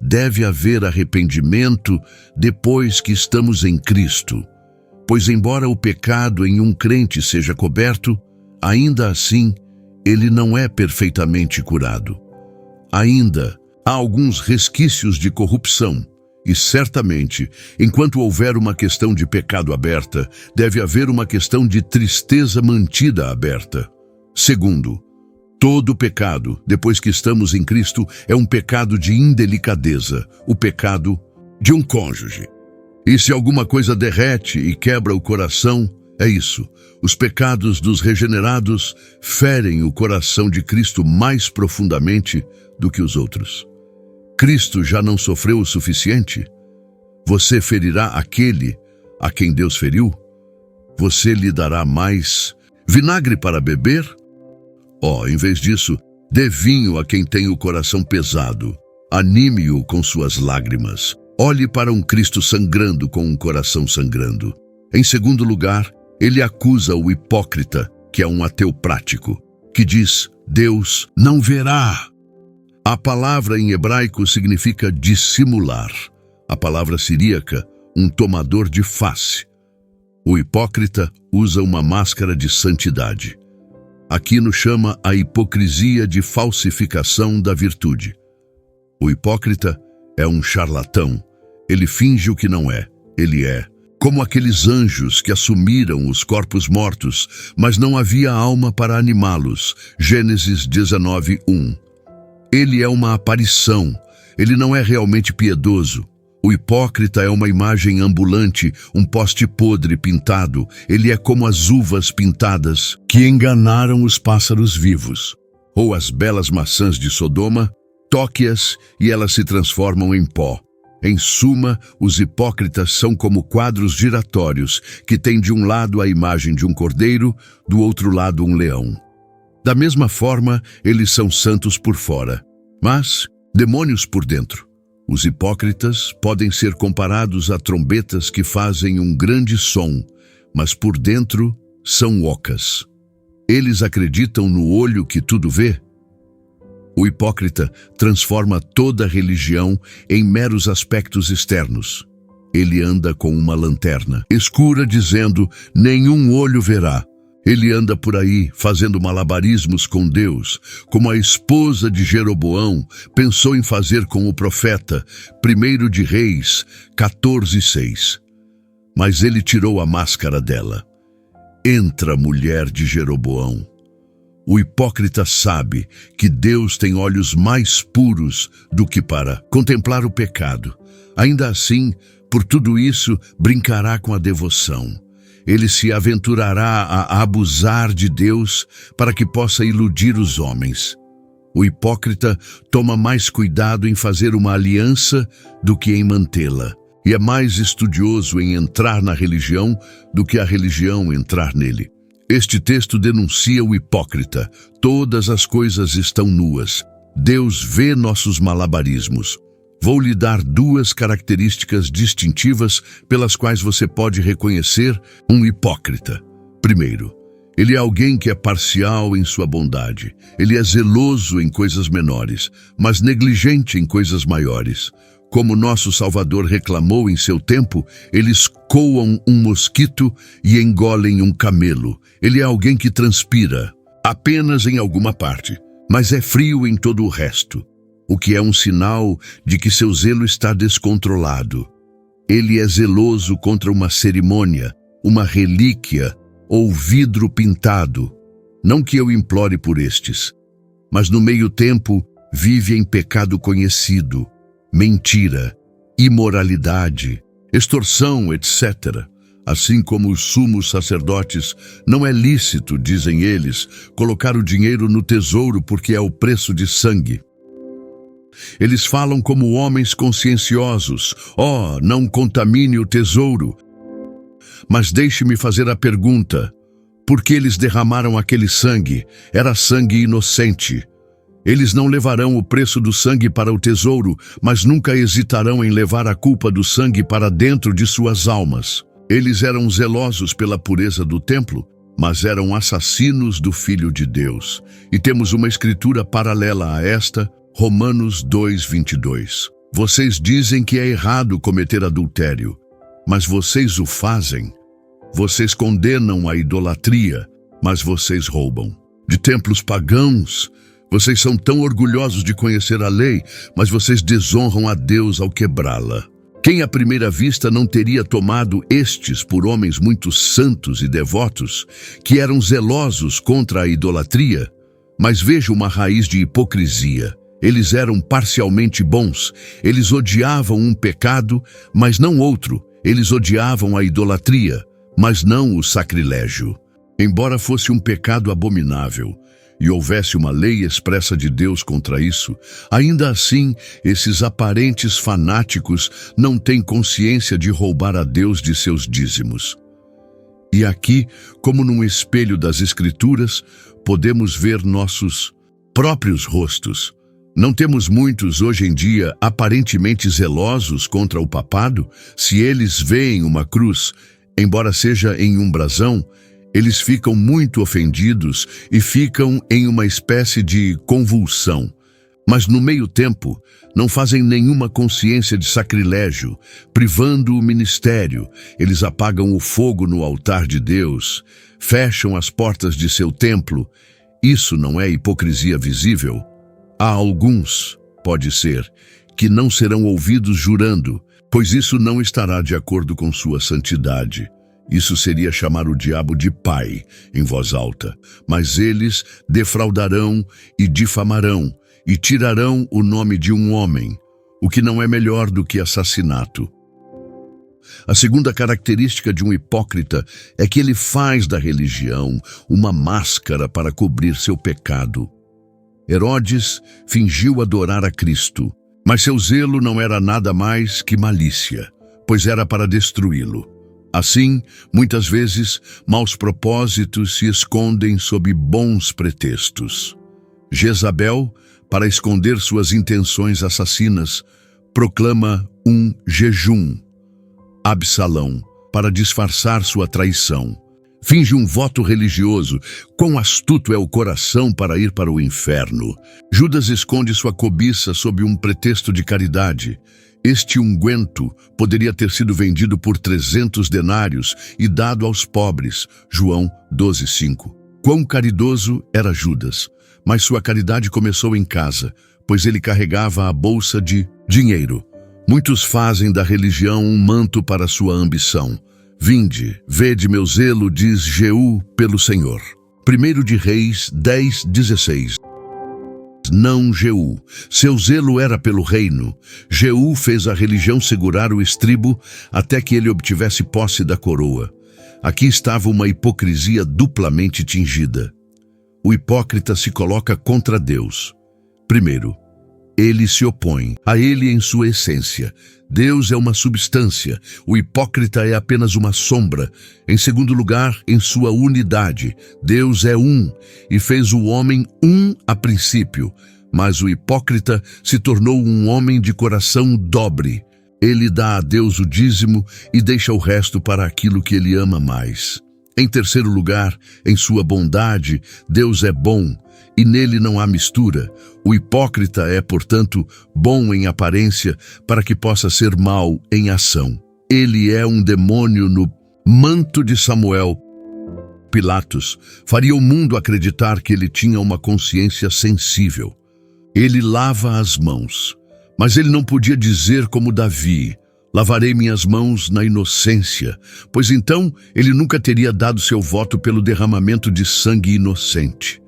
deve haver arrependimento depois que estamos em Cristo, pois embora o pecado em um crente seja coberto, ainda assim, ele não é perfeitamente curado. Ainda há alguns resquícios de corrupção, e certamente, enquanto houver uma questão de pecado aberta, deve haver uma questão de tristeza mantida aberta. Segundo, todo pecado, depois que estamos em Cristo, é um pecado de indelicadeza, o pecado de um cônjuge. E se alguma coisa derrete e quebra o coração, é isso. Os pecados dos regenerados ferem o coração de Cristo mais profundamente do que os outros. Cristo já não sofreu o suficiente? Você ferirá aquele a quem Deus feriu? Você lhe dará mais vinagre para beber? Em vez disso, dê vinho a quem tem o coração pesado. Anime-o com suas lágrimas. Olhe para um Cristo sangrando com um coração sangrando. Em segundo lugar, ele acusa o hipócrita, que é um ateu prático, que diz: Deus não verá. A palavra em hebraico significa dissimular. A palavra siríaca, um tomador de face. O hipócrita usa uma máscara de santidade. Aquino chama a hipocrisia de falsificação da virtude. O hipócrita é um charlatão. Ele finge o que não é. Ele é como aqueles anjos que assumiram os corpos mortos, mas não havia alma para animá-los. Gênesis 19:1. Ele é uma aparição. Ele não é realmente piedoso. O hipócrita é uma imagem ambulante, um poste podre pintado. Ele é como as uvas pintadas que enganaram os pássaros vivos. Ou as belas maçãs de Sodoma, toque-as e elas se transformam em pó. Em suma, os hipócritas são como quadros giratórios que têm de um lado a imagem de um cordeiro, do outro lado um leão. Da mesma forma, eles são santos por fora, mas demônios por dentro. Os hipócritas podem ser comparados a trombetas que fazem um grande som, mas por dentro são ocas. Eles acreditam no olho que tudo vê. O hipócrita transforma toda a religião em meros aspectos externos. Ele anda com uma lanterna escura dizendo: nenhum olho verá. Ele anda por aí fazendo malabarismos com Deus, como a esposa de Jeroboão pensou em fazer com o profeta, 1 de Reis 14:6. Mas ele tirou a máscara dela. Entra, mulher de Jeroboão. O hipócrita sabe que Deus tem olhos mais puros do que para contemplar o pecado. Ainda assim, por tudo isso, brincará com a devoção. Ele se aventurará a abusar de Deus para que possa iludir os homens. O hipócrita toma mais cuidado em fazer uma aliança do que em mantê-la, e é mais estudioso em entrar na religião do que a religião entrar nele. Este texto denuncia o hipócrita. Todas as coisas estão nuas. Deus vê nossos malabarismos. Vou lhe dar duas características distintivas pelas quais você pode reconhecer um hipócrita. Primeiro, ele é alguém que é parcial em sua bondade. Ele é zeloso em coisas menores, mas negligente em coisas maiores. Como nosso Salvador reclamou em seu tempo, eles coam um mosquito e engolem um camelo. Ele é alguém que transpira apenas em alguma parte, mas é frio em todo o resto, o que é um sinal de que seu zelo está descontrolado. Ele é zeloso contra uma cerimônia, uma relíquia ou vidro pintado. Não que eu implore por estes, mas no meio tempo vive em pecado conhecido, mentira, imoralidade, extorsão, etc. Assim como os sumos sacerdotes, não é lícito, dizem eles, colocar o dinheiro no tesouro porque é o preço de sangue. Eles falam como homens conscienciosos. Não contamine o tesouro. Mas deixe-me fazer a pergunta: por que eles derramaram aquele sangue? Era sangue inocente. Eles não levarão o preço do sangue para o tesouro, mas nunca hesitarão em levar a culpa do sangue para dentro de suas almas. Eles eram zelosos pela pureza do templo, mas eram assassinos do Filho de Deus. E temos uma escritura paralela a esta, Romanos 2:22. Vocês dizem que é errado cometer adultério, mas vocês o fazem. Vocês condenam a idolatria, mas vocês roubam. De templos pagãos, vocês são tão orgulhosos de conhecer a lei, mas vocês desonram a Deus ao quebrá-la. Quem à primeira vista não teria tomado estes por homens muito santos e devotos, que eram zelosos contra a idolatria? Mas veja uma raiz de hipocrisia. Eles eram parcialmente bons. Eles odiavam um pecado, mas não outro. Eles odiavam a idolatria, mas não o sacrilégio. Embora fosse um pecado abominável e houvesse uma lei expressa de Deus contra isso, ainda assim, esses aparentes fanáticos não têm consciência de roubar a Deus de seus dízimos. E aqui, como num espelho das Escrituras, podemos ver nossos próprios rostos. Não temos muitos hoje em dia aparentemente zelosos contra o papado? Se eles veem uma cruz, embora seja em um brasão, eles ficam muito ofendidos e ficam em uma espécie de convulsão. Mas no meio tempo, não fazem nenhuma consciência de sacrilégio, privando o ministério. Eles apagam o fogo no altar de Deus, fecham as portas de seu templo. Isso não é hipocrisia visível? Há alguns, pode ser, que não serão ouvidos jurando, pois isso não estará de acordo com sua santidade. Isso seria chamar o diabo de pai, em voz alta. Mas eles defraudarão e difamarão, e tirarão o nome de um homem, o que não é melhor do que assassinato. A segunda característica de um hipócrita é que ele faz da religião uma máscara para cobrir seu pecado. Herodes fingiu adorar a Cristo, mas seu zelo não era nada mais que malícia, pois era para destruí-lo. Assim, muitas vezes, maus propósitos se escondem sob bons pretextos. Jezabel, para esconder suas intenções assassinas, proclama um jejum. Absalão, para disfarçar sua traição, finge um voto religioso. Quão astuto é o coração para ir para o inferno! Judas esconde sua cobiça sob um pretexto de caridade. Este unguento poderia ter sido vendido por 300 denários e dado aos pobres. João 12:5. Quão caridoso era Judas, mas sua caridade começou em casa, pois ele carregava a bolsa de dinheiro. Muitos fazem da religião um manto para sua ambição. Vinde, vede meu zelo, diz Jeú pelo Senhor. 1 de Reis 10:16. Não Jeú. Seu zelo era pelo reino. Jeú fez a religião segurar o estribo até que ele obtivesse posse da coroa. Aqui estava uma hipocrisia duplamente tingida. O hipócrita se coloca contra Deus. Primeiro, ele se opõe a ele em sua essência. Deus é uma substância, o hipócrita é apenas uma sombra. Em segundo lugar, em sua unidade, Deus é um e fez o homem um a princípio, Mas o hipócrita se tornou um homem de coração dobre. Ele dá a Deus o dízimo e deixa o resto para aquilo que ele ama mais. Em terceiro lugar, em sua bondade, Deus é bom e nele não há mistura. O hipócrita é, portanto, bom em aparência para que possa ser mau em ação. Ele é um demônio no manto de Samuel. Pilatos faria o mundo acreditar que ele tinha uma consciência sensível. Ele lava as mãos, mas ele não podia dizer como Davi: lavarei minhas mãos na inocência, pois então ele nunca teria dado seu voto pelo derramamento de sangue inocente.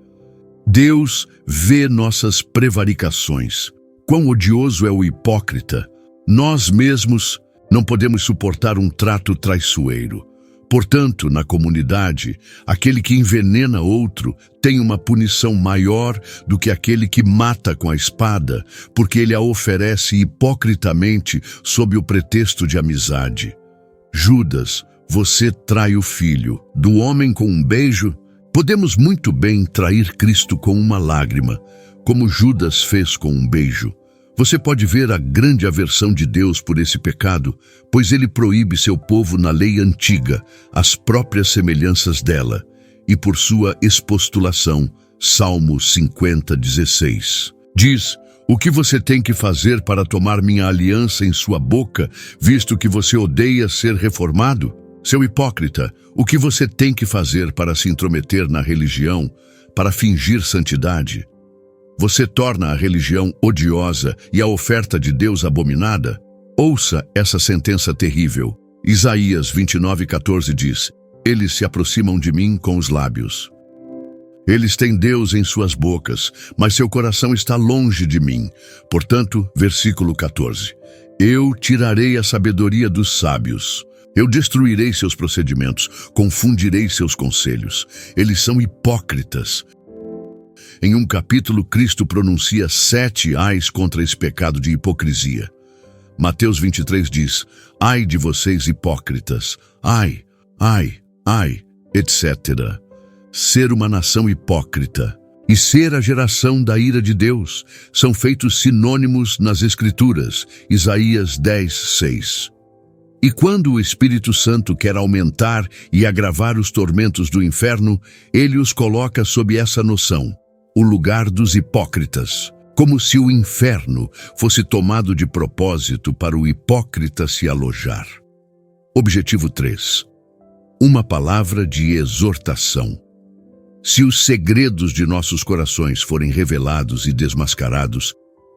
Deus vê nossas prevaricações. Quão odioso é o hipócrita! Nós mesmos não podemos suportar um trato traiçoeiro. Portanto, na comunidade, aquele que envenena outro tem uma punição maior do que aquele que mata com a espada, porque ele a oferece hipocritamente sob o pretexto de amizade. Judas, você trai o filho do homem com um beijo? Podemos muito bem trair Cristo com uma lágrima, como Judas fez com um beijo. Você pode ver a grande aversão de Deus por esse pecado, pois ele proíbe seu povo na lei antiga, as próprias semelhanças dela, e por sua expostulação, Salmo 50:16. Diz: o que você tem que fazer para tomar minha aliança em sua boca, visto que você odeia ser reformado? Seu hipócrita, o que você tem que fazer para se intrometer na religião, para fingir santidade? Você torna a religião odiosa e a oferta de Deus abominada? Ouça essa sentença terrível. Isaías 29:14 diz: eles se aproximam de mim com os lábios. Eles têm Deus em suas bocas, mas seu coração está longe de mim. Portanto, versículo 14: eu tirarei a sabedoria dos sábios. Eu destruirei seus procedimentos, confundirei seus conselhos. Eles são hipócritas. Em um capítulo, Cristo pronuncia 7 ais contra esse pecado de hipocrisia. Mateus 23 diz: ai de vocês hipócritas, ai, ai, ai, etc. Ser uma nação hipócrita e ser a geração da ira de Deus são feitos sinônimos nas Escrituras. Isaías 10:6. E quando o Espírito Santo quer aumentar e agravar os tormentos do inferno, ele os coloca sob essa noção: o lugar dos hipócritas, como se o inferno fosse tomado de propósito para o hipócrita se alojar. Objetivo 3. Uma palavra de exortação. Se os segredos de nossos corações forem revelados e desmascarados,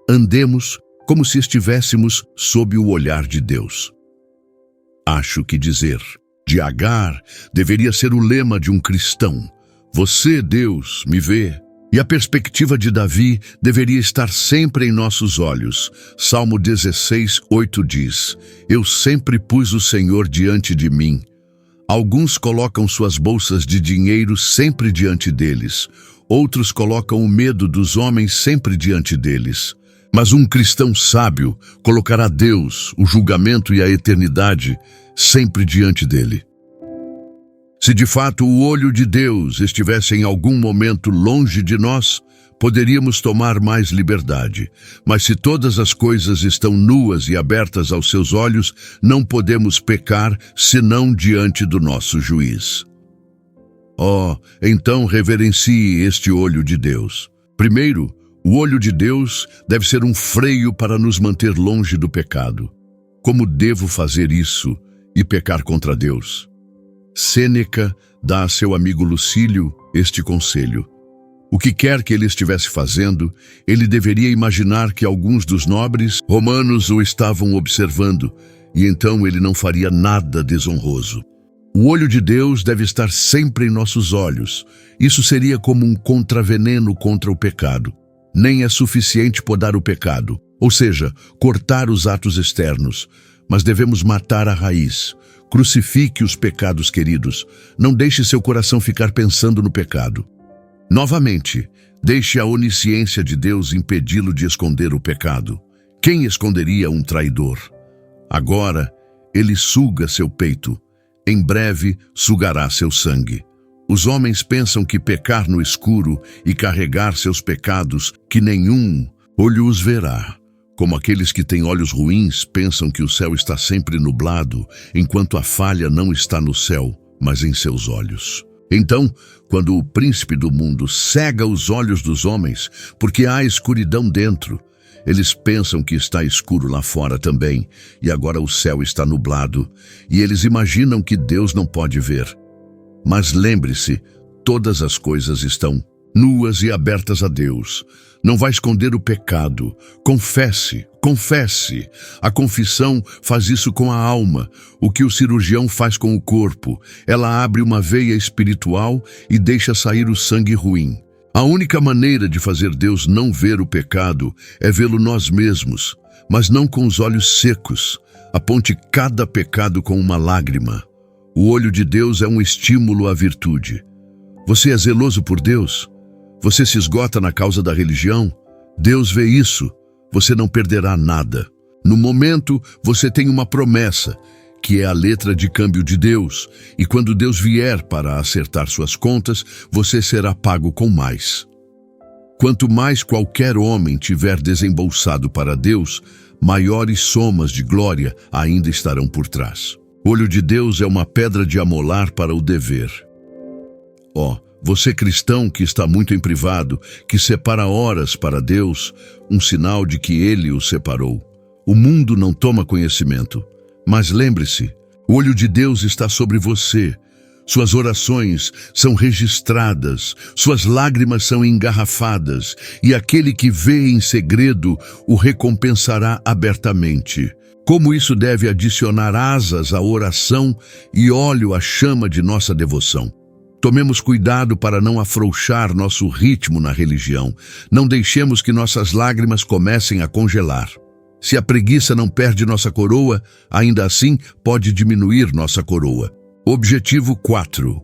andemos como se estivéssemos sob o olhar de Deus. Acho que dizer de Agar deveria ser o lema de um cristão: você, Deus, me vê. E a perspectiva de Davi deveria estar sempre em nossos olhos. Salmo 16:8 diz: eu sempre pus o Senhor diante de mim. Alguns colocam suas bolsas de dinheiro sempre diante deles. Outros colocam o medo dos homens sempre diante deles. Mas um cristão sábio colocará Deus, o julgamento e a eternidade sempre diante dele. Se de fato o olho de Deus estivesse em algum momento longe de nós, poderíamos tomar mais liberdade. Mas se todas as coisas estão nuas e abertas aos seus olhos, não podemos pecar senão diante do nosso juiz. Então reverencie este olho de Deus. Primeiro, o olho de Deus deve ser um freio para nos manter longe do pecado. Como devo fazer isso e pecar contra Deus? Sêneca dá a seu amigo Lucílio este conselho: o que quer que ele estivesse fazendo, ele deveria imaginar que alguns dos nobres romanos o estavam observando, e então ele não faria nada desonroso. O olho de Deus deve estar sempre em nossos olhos. Isso seria como um contraveneno contra o pecado. Nem é suficiente podar o pecado, ou seja, cortar os atos externos, mas devemos matar a raiz. Crucifique os pecados queridos. Não deixe seu coração ficar pensando no pecado. Novamente, deixe a onisciência de Deus impedi-lo de esconder o pecado. Quem esconderia um traidor? Agora, ele suga seu peito. Em breve, sugará seu sangue. Os homens pensam que pecar no escuro e carregar seus pecados, que nenhum olho os verá. Como aqueles que têm olhos ruins pensam que o céu está sempre nublado, enquanto a falha não está no céu, mas em seus olhos. Então, quando o príncipe do mundo cega os olhos dos homens, porque há escuridão dentro, eles pensam que está escuro lá fora também, e agora o céu está nublado, e eles imaginam que Deus não pode ver. Mas lembre-se, todas as coisas estão nuas e abertas a Deus. Não vai esconder o pecado. Confesse, confesse. A confissão faz isso com a alma, o que o cirurgião faz com o corpo. Ela abre uma veia espiritual e deixa sair o sangue ruim. A única maneira de fazer Deus não ver o pecado é vê-lo nós mesmos, mas não com os olhos secos. Aponte cada pecado com uma lágrima. O olho de Deus é um estímulo à virtude. Você é zeloso por Deus? Você se esgota na causa da religião? Deus vê isso. Você não perderá nada. No momento, você tem uma promessa, que é a letra de câmbio de Deus, e quando Deus vier para acertar suas contas, você será pago com mais. Quanto mais qualquer homem tiver desembolsado para Deus, maiores somas de glória ainda estarão por trás. O olho de Deus é uma pedra de amolar para o dever. Você cristão que está muito em privado, que separa horas para Deus, um sinal de que Ele o separou. O mundo não toma conhecimento. Mas lembre-se, o olho de Deus está sobre você. Suas orações são registradas, suas lágrimas são engarrafadas, e aquele que vê em segredo o recompensará abertamente. Como isso deve adicionar asas à oração e óleo à chama de nossa devoção. Tomemos cuidado para não afrouxar nosso ritmo na religião. Não deixemos que nossas lágrimas comecem a congelar. Se a preguiça não perde nossa coroa, ainda assim pode diminuir nossa coroa. Objetivo 4.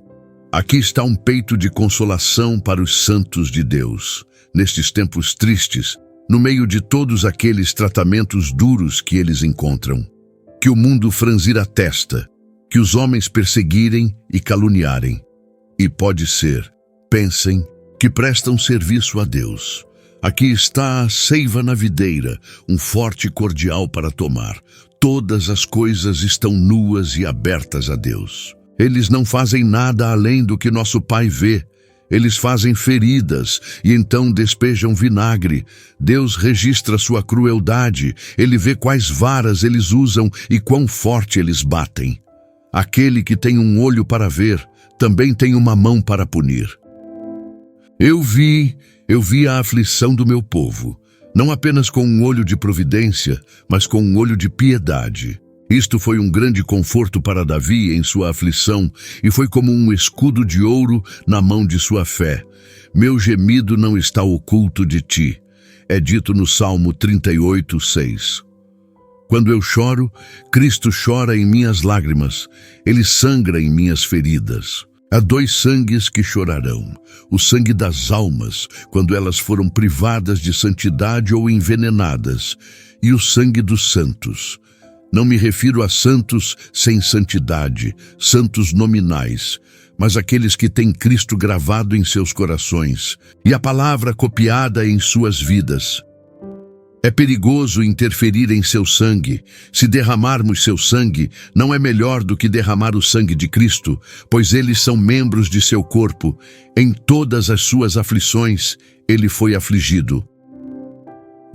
Aqui está um peito de consolação para os santos de Deus. Nestes tempos tristes, no meio de todos aqueles tratamentos duros que eles encontram. Que o mundo franzir a testa, que os homens perseguirem e caluniarem. E pode ser, pensem, que prestam serviço a Deus. Aqui está a seiva na videira, um forte cordial para tomar. Todas as coisas estão nuas e abertas a Deus. Eles não fazem nada além do que nosso Pai vê. Eles fazem feridas e então despejam vinagre. Deus registra sua crueldade. Ele vê quais varas eles usam e quão forte eles batem. Aquele que tem um olho para ver, também tem uma mão para punir. Eu vi a aflição do meu povo, não apenas com um olho de providência, mas com um olho de piedade. Isto foi um grande conforto para Davi em sua aflição, e foi como um escudo de ouro na mão de sua fé. Meu gemido não está oculto de ti. É dito no Salmo 38:6. Quando eu choro, Cristo chora em minhas lágrimas, Ele sangra em minhas feridas. Há dois sangues que chorarão, o sangue das almas, quando elas foram privadas de santidade ou envenenadas, e o sangue dos santos. Não me refiro a santos sem santidade, santos nominais, mas aqueles que têm Cristo gravado em seus corações, e a palavra copiada em suas vidas. É perigoso interferir em seu sangue. Se derramarmos seu sangue, não é melhor do que derramar o sangue de Cristo, pois eles são membros de seu corpo. Em todas as suas aflições, ele foi afligido.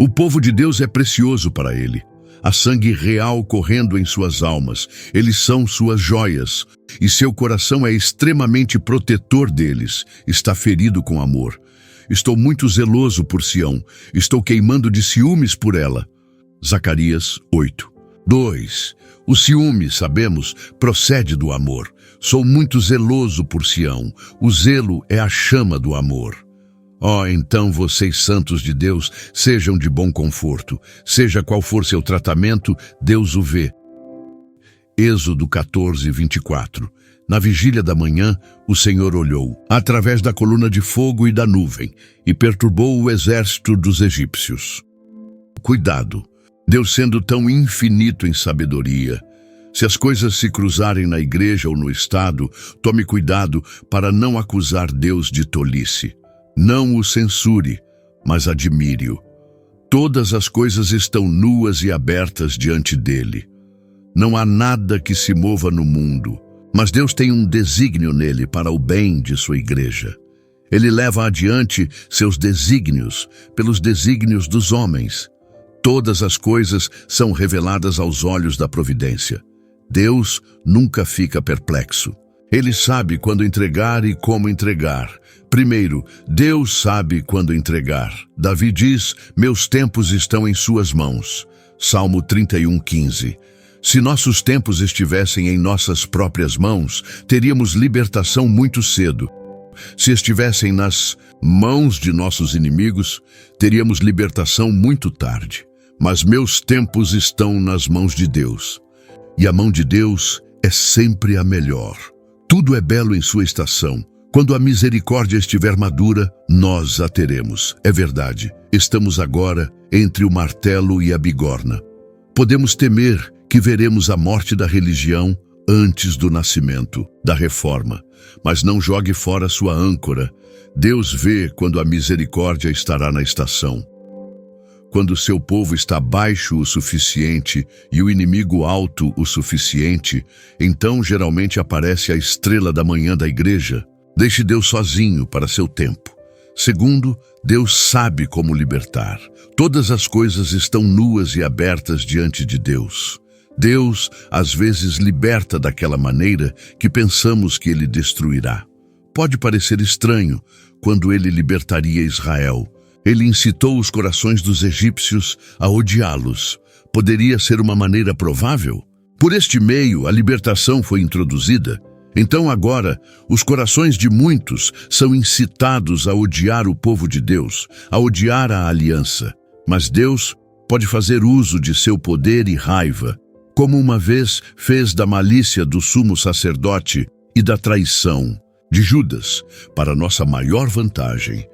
O povo de Deus é precioso para ele. Há sangue real correndo em suas almas. Eles são suas joias, e seu coração é extremamente protetor deles. Está ferido com amor. Estou muito zeloso por Sião, estou queimando de ciúmes por ela. Zacarias 8:2. O ciúme, sabemos, procede do amor. Sou muito zeloso por Sião. O zelo é a chama do amor. Então vocês santos de Deus, sejam de bom conforto. Seja qual for seu tratamento, Deus o vê. Êxodo 14:24. Na vigília da manhã, o Senhor olhou, através da coluna de fogo e da nuvem, e perturbou o exército dos egípcios. Cuidado! Deus, sendo tão infinito em sabedoria, Se as coisas se cruzarem na igreja ou no Estado, tome cuidado para não acusar Deus de tolice. Não o censure, mas admire-o. Todas as coisas estão nuas e abertas diante dele. Não há nada que se mova no mundo, mas Deus tem um desígnio nele para o bem de sua igreja. Ele leva adiante seus desígnios pelos desígnios dos homens. Todas as coisas são reveladas aos olhos da providência. Deus nunca fica perplexo. Ele sabe quando entregar e como entregar. Primeiro, Deus sabe quando entregar. Davi diz: meus tempos estão em suas mãos. Salmo 31:15. Se nossos tempos estivessem em nossas próprias mãos, teríamos libertação muito cedo. Se estivessem nas mãos de nossos inimigos, teríamos libertação muito tarde. Mas meus tempos estão nas mãos de Deus. E a mão de Deus é sempre a melhor. Tudo é belo em sua estação. Quando a misericórdia estiver madura, nós a teremos. É verdade, estamos agora entre o martelo e a bigorna. Podemos temer que veremos a morte da religião antes do nascimento da reforma. Mas não jogue fora sua âncora. Deus vê quando a misericórdia estará na estação. Quando seu povo está baixo o suficiente e o inimigo alto o suficiente, então geralmente aparece a estrela da manhã da igreja. Deixe Deus sozinho para seu tempo. Segundo, Deus sabe como libertar. Todas as coisas estão nuas e abertas diante de Deus. Deus, às vezes, liberta daquela maneira que pensamos que Ele destruirá. Pode parecer estranho quando Ele libertaria Israel. Ele incitou os corações dos egípcios a odiá-los. Poderia ser uma maneira provável? Por este meio, a libertação foi introduzida. Então agora, os corações de muitos são incitados a odiar o povo de Deus, a odiar a aliança. Mas Deus pode fazer uso de seu poder e raiva, como uma vez fez da malícia do sumo sacerdote e da traição de Judas, para nossa maior vantagem.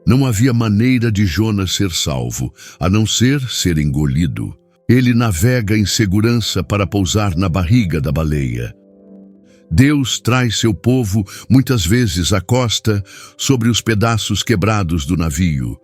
Não havia maneira de Jonas ser salvo, a não ser engolido. Ele navega em segurança para pousar na barriga da baleia. Deus traz seu povo muitas vezes à costa sobre os pedaços quebrados do navio.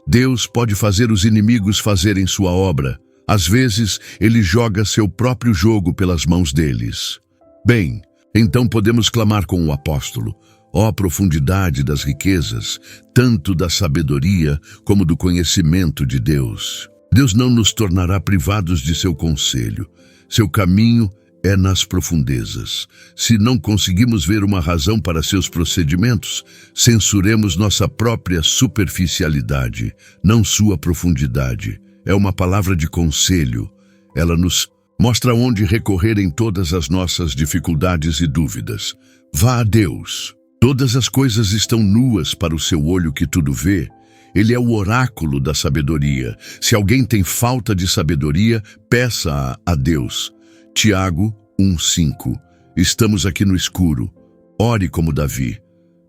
Deus pode fazer os inimigos fazerem sua obra. Às vezes, ele joga seu próprio jogo pelas mãos deles. Bem, então podemos clamar com o apóstolo: ó profundidade das riquezas, tanto da sabedoria como do conhecimento de Deus. Deus não nos tornará privados de seu conselho. Seu caminho é nas profundezas. Se não conseguimos ver uma razão para seus procedimentos, censuremos nossa própria superficialidade, não sua profundidade. É uma palavra de conselho. Ela nos mostra onde recorrer em todas as nossas dificuldades e dúvidas. Vá a Deus. Todas as coisas estão nuas para o seu olho que tudo vê. Ele é o oráculo da sabedoria. Se alguém tem falta de sabedoria, peça-a a Deus. Tiago 1:5. Estamos aqui no escuro. Ore como Davi.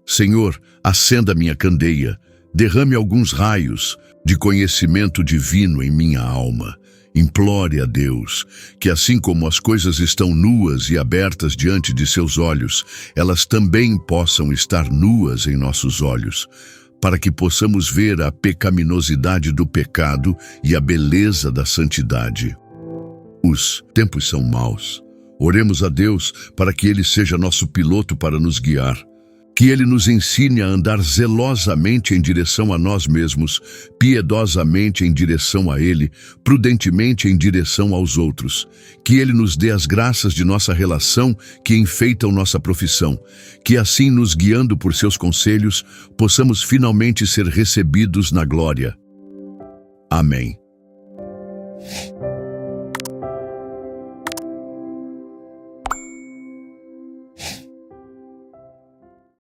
Senhor, acenda minha candeia. Derrame alguns raios de conhecimento divino em minha alma. Implore a Deus que, assim como as coisas estão nuas e abertas diante de seus olhos, elas também possam estar nuas em nossos olhos, para que possamos ver a pecaminosidade do pecado e a beleza da santidade. Os tempos são maus. Oremos a Deus para que Ele seja nosso piloto para nos guiar. Que Ele nos ensine a andar zelosamente em direção a nós mesmos, piedosamente em direção a Ele, prudentemente em direção aos outros. Que Ele nos dê as graças de nossa relação que enfeitam nossa profissão. Que assim, nos guiando por seus conselhos, possamos finalmente ser recebidos na glória. Amém.